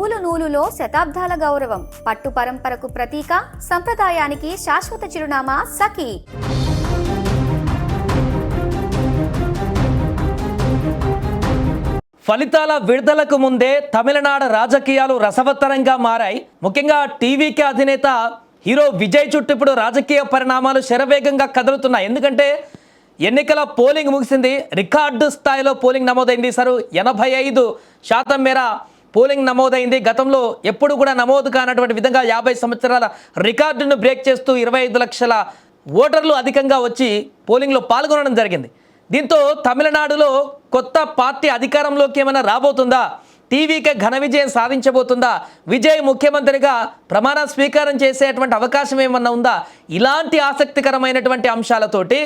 నూలు నూలులో శతాబ్దాల గౌరవం, పట్టు పరంపరకు ప్రతీక, సంప్రదాయానికి శాశ్వత చిరునామా సఖీ. ఫలితాల విడుదలకు ముందే తమిళనాడు రాజకీయాలు రసవత్తరంగా మారాయి. ముఖ్యంగా టీవీకే అధినేత హీరో విజయ్ చుట్టూ ఇప్పుడు రాజకీయ పరిణామాలు శరవేగంగా కదులుతున్నాయి. ఎందుకంటే ఎన్నికల పోలింగ్ ముగిసింది, రికార్డు స్థాయిలో పోలింగ్ నమోదైంది. 85% మేర పోలింగ్ నమోదైంది. గతంలో ఎప్పుడు కూడా నమోదు కానటువంటి విధంగా 50 సంవత్సరాల రికార్డును బ్రేక్ చేస్తూ 25 లక్షల ఓటర్లు అధికంగా వచ్చి పోలింగ్లో పాల్గొనడం జరిగింది. దీంతో తమిళనాడులో కొత్త పార్టీ అధికారంలోకి ఏమైనా రాబోతుందా, టీవీకే ఘన విజయం సాధించబోతుందా, విజయ్ ముఖ్యమంత్రిగా ప్రమాణ స్వీకారం చేసేటువంటి అవకాశం ఏమన్నా ఉందా, ఇలాంటి ఆసక్తికరమైనటువంటి అంశాలతోటి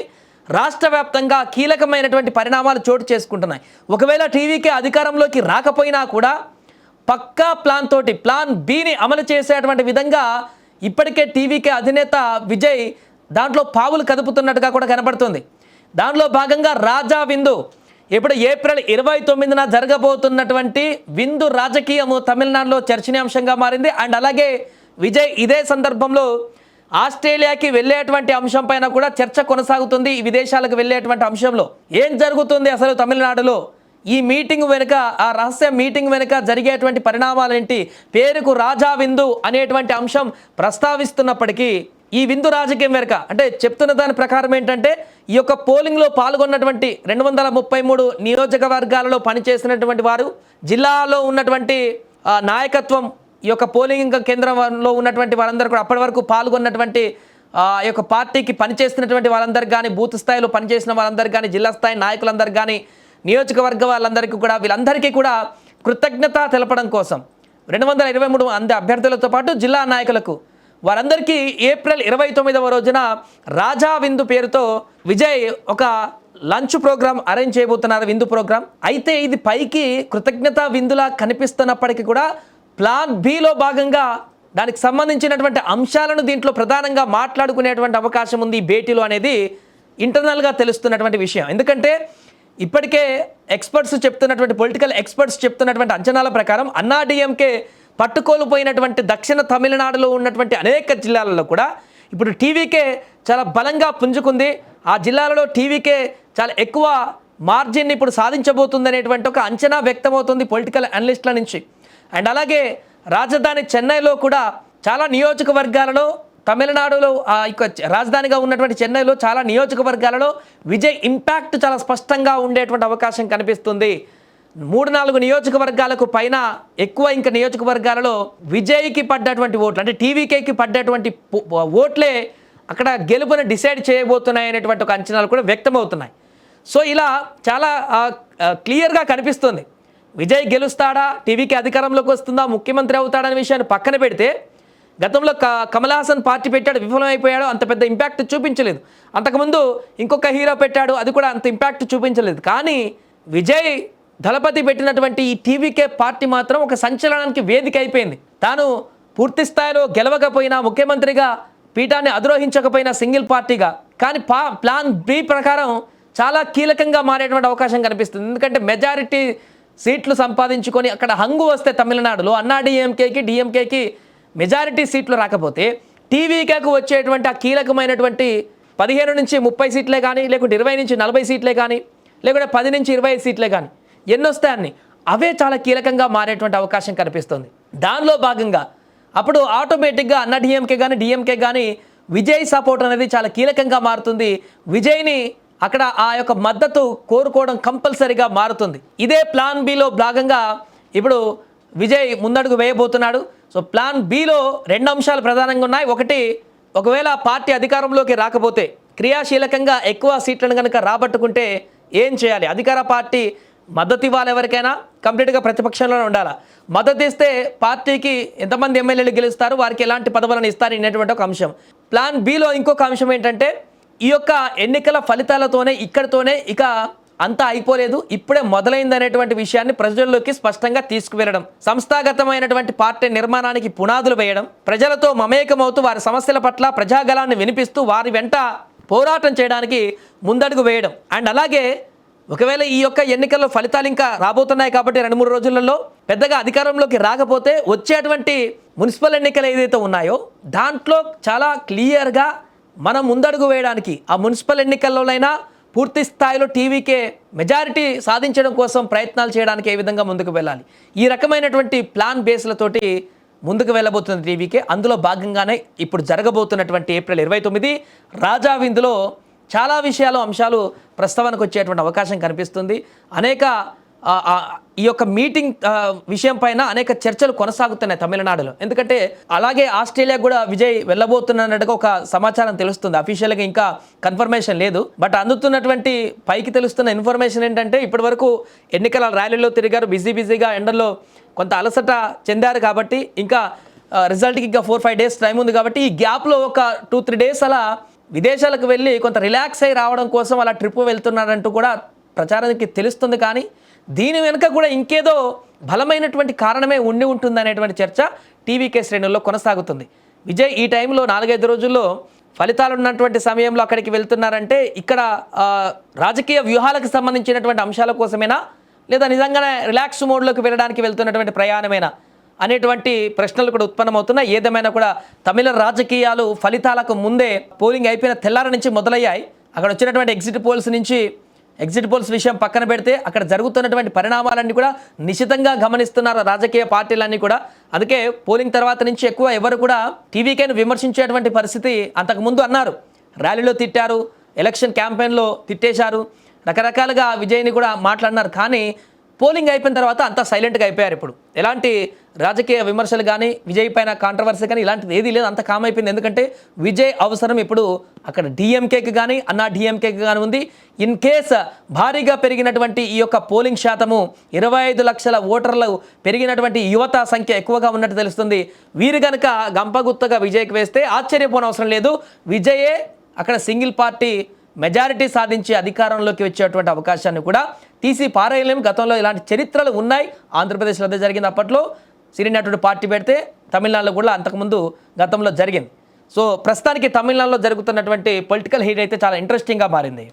రాష్ట్ర వ్యాప్తంగా కీలకమైనటువంటి పరిణామాలు చోటు చేసుకుంటున్నాయి. ఒకవేళ టీవీకే అధికారంలోకి రాకపోయినా కూడా పక్కా ప్లాన్ తోటి ప్లాన్ బిని అమలు చేసేటువంటి విధంగా ఇప్పటికే టీవీకే అధినేత విజయ్ దాంట్లో పావులు కదుపుతున్నట్టుగా కూడా కనబడుతుంది. దానిలో భాగంగా రాజా విందు, ఇప్పుడు ఏప్రిల్ 29న జరగబోతున్నటువంటి విందు రాజకీయము తమిళనాడులో చర్చనీయాంశంగా మారింది. అండ్ అలాగే విజయ్ ఇదే సందర్భంలో ఆస్ట్రేలియాకి వెళ్ళేటువంటి అంశం పైన కూడా చర్చ కొనసాగుతుంది. ఈ విదేశాలకు వెళ్ళేటువంటి అంశంలో ఏం జరుగుతుంది అసలు తమిళనాడులో, ఈ మీటింగ్ వెనుక, ఆ రహస్య మీటింగ్ వెనుక జరిగేటువంటి పరిణామాలు ఏంటి, పేరుకు రాజా విందు అనేటువంటి అంశం ప్రస్తావిస్తున్నప్పటికీ ఈ విందు రాజకీయం వెనుక అంటే చెప్తున్న దాని ప్రకారం ఏంటంటే ఈ యొక్క పోలింగ్లో పాల్గొన్నటువంటి 233 నియోజకవర్గాలలో పనిచేసినటువంటి వారు, జిల్లాలో ఉన్నటువంటి నాయకత్వం, ఈ యొక్క పోలింగ్ కేంద్రంలో ఉన్నటువంటి వారందరూ కూడా అప్పటి వరకు పాల్గొన్నటువంటి ఈ యొక్క పార్టీకి పనిచేస్తున్నటువంటి వాళ్ళందరికీ కానీ, బూత్ స్థాయిలో పనిచేసిన వాళ్ళందరికీ కానీ, జిల్లా స్థాయి నాయకులందరికీ కానీ, నియోజకవర్గ వాళ్ళందరికీ కూడా, వీళ్ళందరికీ కూడా కృతజ్ఞత తెలపడం కోసం 223 అభ్యర్థులతో పాటు జిల్లా నాయకులకు వారందరికీ ఏప్రిల్ 29వ రోజున రాజా విందు పేరుతో విజయ్ ఒక లంచ్ ప్రోగ్రామ్ అరేంజ్ చేయబోతున్నారు, విందు ప్రోగ్రామ్. అయితే ఇది పైకి కృతజ్ఞత విందులా కనిపిస్తున్నప్పటికీ కూడా ప్లాన్ బిలో భాగంగా దానికి సంబంధించినటువంటి అంశాలను దీంట్లో ప్రధానంగా మాట్లాడుకునేటువంటి అవకాశం ఉంది ఈ భేటీలో అనేది ఇంటర్నల్గా తెలుస్తున్నటువంటి విషయం. ఎందుకంటే ఇప్పటికే ఎక్స్పర్ట్స్ చెప్తున్నటువంటి, పొలిటికల్ ఎక్స్పర్ట్స్ చెప్తున్నటువంటి అంచనాల ప్రకారం అన్నాడీఎంకే పట్టుకోల్పోయినటువంటి దక్షిణ తమిళనాడులో ఉన్నటువంటి అనేక జిల్లాలలో కూడా ఇప్పుడు టీవీకే చాలా బలంగా పుంజుకుంది. ఆ జిల్లాలలో టీవీకే చాలా ఎక్కువ మార్జిన్ ఇప్పుడు సాధించబోతుంది అనేటువంటి ఒక అంచనా వ్యక్తమవుతుంది పొలిటికల్ అనలిస్టుల నుంచి. అండ్ అలాగే రాజధాని చెన్నైలో కూడా చాలా నియోజకవర్గాలలో, తమిళనాడులో రాజధానిగా ఉన్నటువంటి చెన్నైలో చాలా నియోజకవర్గాలలో విజయ్ ఇంపాక్ట్ చాలా స్పష్టంగా ఉండేటువంటి అవకాశం కనిపిస్తుంది. 3-4 నియోజకవర్గాలకు పైన ఎక్కువ ఇంకా నియోజకవర్గాలలో విజయ్కి పడ్డటువంటి ఓట్లు అంటే టీవీకేకి పడ్డటువంటి ఓట్లే అక్కడ గెలుపుని డిసైడ్ చేయబోతున్నాయి అనేటువంటి ఒక అంచనాలు కూడా వ్యక్తమవుతున్నాయి. సో ఇలా చాలా క్లియర్గా కనిపిస్తుంది. విజయ్ గెలుస్తాడా, టీవీకి అధికారంలోకి వస్తుందా, ముఖ్యమంత్రి అవుతాడనే విషయాన్ని పక్కన పెడితే గతంలో కమల్ హాసన్ పార్టీ పెట్టాడు, విఫలమైపోయాడు, అంత పెద్ద ఇంపాక్ట్ చూపించలేదు. అంతకుముందు ఇంకొక హీరో పెట్టాడు, అది కూడా అంత ఇంపాక్ట్ చూపించలేదు. కానీ విజయ్ దళపతి పెట్టినటువంటి ఈ టీవీకే పార్టీ మాత్రం ఒక సంచలనానికి వేదిక అయిపోయింది. తాను పూర్తి స్థాయిలో గెలవకపోయినా, ముఖ్యమంత్రిగా పీఠాన్ని అధిరోహించకపోయినా సింగిల్ పార్టీగా, కానీ ప్లాన్ బి ప్రకారం చాలా కీలకంగా మారేటువంటి అవకాశం కనిపిస్తుంది. ఎందుకంటే మెజారిటీ సీట్లు సంపాదించుకొని అక్కడ హంగు వస్తే తమిళనాడులో అన్నాడీఎంకేకి, డిఎంకేకి మెజారిటీ సీట్లు రాకపోతే టీవీకేకు వచ్చేటువంటి ఆ కీలకమైనటువంటి 15 నుంచి 30 సీట్లే కానీ, లేకుంటే 20 నుంచి 40 సీట్లే కానీ, లేకుంటే 10 నుంచి 20 సీట్లే కానీ, ఎన్నొస్తాయని అవే చాలా కీలకంగా మారేటువంటి అవకాశం కనిపిస్తుంది. దానిలో భాగంగా అప్పుడు ఆటోమేటిక్గా అన్నా డిఎంకే కానీ, డిఎంకే కానీ విజయ్ సపోర్ట్ అనేది చాలా కీలకంగా మారుతుంది. విజయ్ని అక్కడ ఆ యొక్క మద్దతు కోరుకోవడం కంపల్సరీగా మారుతుంది. ఇదే ప్లాన్ బిలో భాగంగా ఇప్పుడు విజయ్ ముందడుగు వేయబోతున్నాడు. సో ప్లాన్ బిలో 2 అంశాలు ప్రధానంగా ఉన్నాయి. ఒకటి, ఒకవేళ పార్టీ అధికారంలోకి రాకపోతే క్రియాశీలకంగా ఎక్కువ సీట్లను కనుక రాబట్టుకుంటే ఏం చేయాలి, అధికార పార్టీ మద్దతు ఇవ్వాలి, ఎవరికైనా కంప్లీట్గా ప్రతిపక్షంలోనే ఉండాలా, మద్దతు ఇస్తే పార్టీకి ఎంతమంది ఎమ్మెల్యేలు గెలుస్తారు, వారికి ఎలాంటి పదవులను ఇస్తారు అనేటువంటి ఒక అంశం. ప్లాన్ బిలో ఇంకొక అంశం ఏంటంటే ఈ యొక్క ఎన్నికల ఫలితాలతోనే ఇక్కడితోనే ఇక అంతా అయిపోలేదు, ఇప్పుడే మొదలైంది అనేటువంటి విషయాన్ని ప్రజల్లోకి స్పష్టంగా తీసుకువెళ్ళడం, సంస్థాగతమైనటువంటి పార్టీ నిర్మాణానికి పునాదులు వేయడం, ప్రజలతో మమేకమవుతూ వారి సమస్యల పట్ల ప్రజాగలాన్ని వినిపిస్తూ వారి వెంట పోరాటం చేయడానికి ముందడుగు వేయడం. అండ్ అలాగే ఒకవేళ ఈ యొక్క ఎన్నికల్లో ఫలితాలు ఇంకా రాబోతున్నాయి కాబట్టి 2-3 రోజులలో పెద్దగా అధికారంలోకి రాకపోతే వచ్చేటువంటి మున్సిపల్ ఎన్నికలు ఏదైతే ఉన్నాయో దాంట్లో చాలా క్లియర్గా మనం ముందడుగు వేయడానికి ఆ మున్సిపల్ ఎన్నికల్లోనైనా పూర్తి స్థాయిలో టీవీకే మెజారిటీ సాధించడం కోసం ప్రయత్నాలు చేయడానికి ఏ విధంగా ముందుకు వెళ్ళాలి, ఈ రకమైనటువంటి ప్లాన్ బేస్లతోటి ముందుకు వెళ్ళబోతుంది టీవీకే. అందులో భాగంగానే ఇప్పుడు జరగబోతున్నటువంటి ఏప్రిల్ 29 రాజా విందులో చాలా విషయాలు అంశాలు ప్రస్తావనకు వచ్చేటువంటి అవకాశం కనిపిస్తుంది. అనేక ఈ యొక్క మీటింగ్ విషయం పైన అనేక చర్చలు కొనసాగుతున్నాయి తమిళనాడులో. ఎందుకంటే అలాగే ఆస్ట్రేలియా కూడా విజయ్ వెళ్ళబోతున్నట్టుగా ఒక సమాచారం తెలుస్తుంది. అఫీషియల్గా ఇంకా కన్ఫర్మేషన్ లేదు. బట్ అందుతున్నటువంటి పైకి తెలుస్తున్న ఇన్ఫర్మేషన్ ఏంటంటే ఇప్పటి వరకు ఎన్నికల ర్యాలీలో తిరిగారు, బిజీగా ఎండల్లో కొంత అలసట చెందారు కాబట్టి ఇంకా రిజల్ట్కి ఇంకా 4-5 డేస్ టైం ఉంది కాబట్టి ఈ గ్యాప్లో ఒక 2-3 డేస్ అలా విదేశాలకు వెళ్ళి కొంత రిలాక్స్ అయ్యి రావడం కోసం అలా ట్రిప్ వెళ్తున్నారంటూ కూడా ప్రచారానికి తెలుస్తుంది. కానీ దీని వెనుక కూడా ఇంకేదో బలమైనటువంటి కారణమే ఉండి ఉంటుంది అనేటువంటి చర్చ టీవీకే శ్రేణుల్లో కొనసాగుతుంది. విజయ్ ఈ టైంలో 4-5 రోజుల్లో ఫలితాలు ఉన్నటువంటి సమయంలో అక్కడికి వెళ్తున్నారంటే ఇక్కడ రాజకీయ వ్యూహాలకు సంబంధించినటువంటి అంశాల కోసమేనా, లేదా నిజంగానే రిలాక్స్ మోడ్లోకి వెళ్ళడానికి వెళ్తున్నటువంటి ప్రయాణమేనా అనేటువంటి ప్రశ్నలు కూడా ఉత్పన్నమవుతున్నాయి. ఏదేమైనా కూడా తమిళ రాజకీయాలు ఫలితాలకు ముందే పోలింగ్ అయిపోయిన తెల్లారి నుంచి మొదలయ్యాయి. అక్కడ వచ్చినటువంటి ఎగ్జిట్ పోల్స్ విషయం పక్కన పెడితే అక్కడ జరుగుతున్నటువంటి పరిణామాలన్నీ కూడా నిశితంగా గమనిస్తున్నారు రాజకీయ పార్టీలన్నీ కూడా. అందుకే పోలింగ్ తర్వాత నుంచి ఎక్కువ ఎవరు కూడా టీవీకేను విమర్శించేటువంటి పరిస్థితి అంతకుముందు అన్నారు. ర్యాలీలో తిట్టారు, ఎలక్షన్ క్యాంపెయిన్లో తిట్టేశారు, రకరకాలుగా విజయ్ని కూడా మాట్లాడినారు. కానీ పోలింగ్ అయిపోయిన తర్వాత అంతా సైలెంట్గా అయిపోయారు. ఇప్పుడు ఎలాంటి రాజకీయ విమర్శలు కానీ విజయ్ పైన కాంట్రవర్సీ కానీ ఇలాంటిది ఏదీ లేదు, అంత కామ్ అయిపోయింది. ఎందుకంటే విజయ్ అవసరం ఇప్పుడు అక్కడ డిఎంకేకి కానీ అన్నా డిఎంకేకి కానీ ఉంది. ఇన్ కేస్ భారీగా పెరిగినటువంటి ఈ యొక్క పోలింగ్ శాతము 25 లక్షల ఓటర్లు పెరిగినటువంటి యువత సంఖ్య ఎక్కువగా ఉన్నట్టు తెలుస్తుంది. వీరు కనుక గంపగుత్తగా విజయ్కి వేస్తే ఆశ్చర్యపోనవసరం లేదు. విజయే అక్కడ సింగిల్ పార్టీ మెజారిటీ సాధించి అధికారంలోకి వచ్చేటువంటి అవకాశాన్ని కూడా తీసి పారేయలేము. గతంలో ఇలాంటి చరిత్రలు ఉన్నాయి. ఆంధ్రప్రదేశ్లో అదే జరిగింది. అప్పట్లో సిరినటువంటి పార్టీ పెడితే తమిళనాడులో కూడా అంతకుముందు గతంలో జరిగింది. సో ప్రస్తుతానికి తమిళనాడులో జరుగుతున్నటువంటి పొలిటికల్ హీట్ అయితే చాలా ఇంట్రెస్టింగ్గా మారింది.